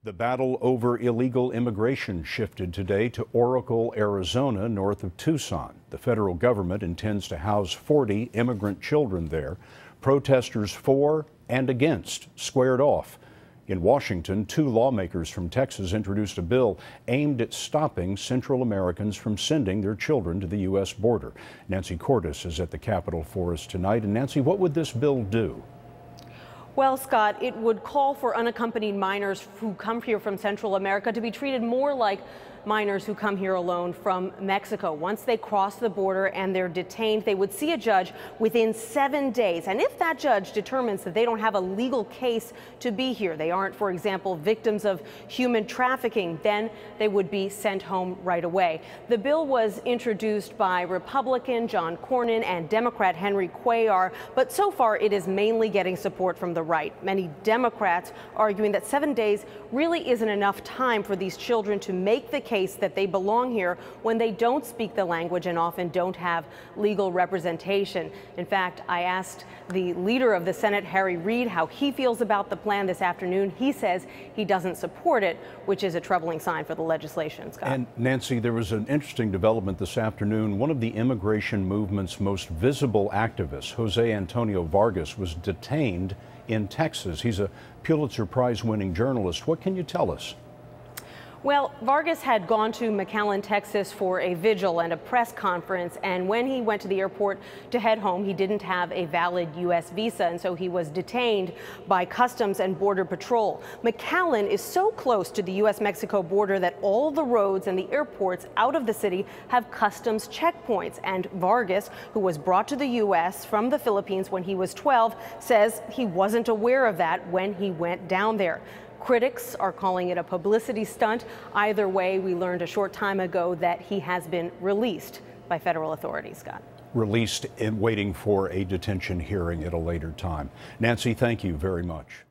The battle over illegal immigration shifted today to Oracle, Arizona, north of Tucson. The federal government intends to house 40 immigrant children there. Protesters for and against squared off. In Washington, 2 lawmakers from Texas introduced a bill aimed at stopping Central Americans from sending their children to the U.S. border. Nancy Cordes is at the Capitol for us tonight. And Nancy, what would this bill do? Well, Scott, it would call for unaccompanied minors who come here from Central America to be treated more like minors who come here alone from Mexico. Once they cross the border and they're detained, they would see a judge within 7 days. And if that judge determines that they don't have a legal case to be here, they aren't, for example, victims of human trafficking, then they would be sent home right away. The bill was introduced by Republican John Cornyn and Democrat Henry Cuellar, but so far it is mainly getting support from the right. Many Democrats arguing that 7 days really isn't enough time for these children to make the case that they belong here when they don't speak the language and often don't have legal representation. In fact, I asked the leader of the Senate, Harry Reid, how he feels about the plan this afternoon. He says he doesn't support it, which is a troubling sign for the legislation, Scott. And Nancy, there was an interesting development this afternoon. One of the immigration movement's most visible activists, Jose Antonio Vargas, was detained in Texas. He's a Pulitzer Prize-winning journalist. What can you tell us? Well, Vargas had gone to McAllen, Texas for a vigil and a press conference, and when he went to the airport to head home, he didn't have a valid U.S. visa, and so he was detained by Customs and Border Patrol. McAllen is so close to the U.S.-Mexico border that all the roads and the airports out of the city have customs checkpoints, and Vargas, who was brought to the U.S. from the Philippines when he was 12, says he wasn't aware of that when he went down there. Critics are calling it a publicity stunt. Either way, we learned a short time ago that he has been released by federal authorities, Scott. Released and waiting for a detention hearing at a later time. Nancy, thank you very much.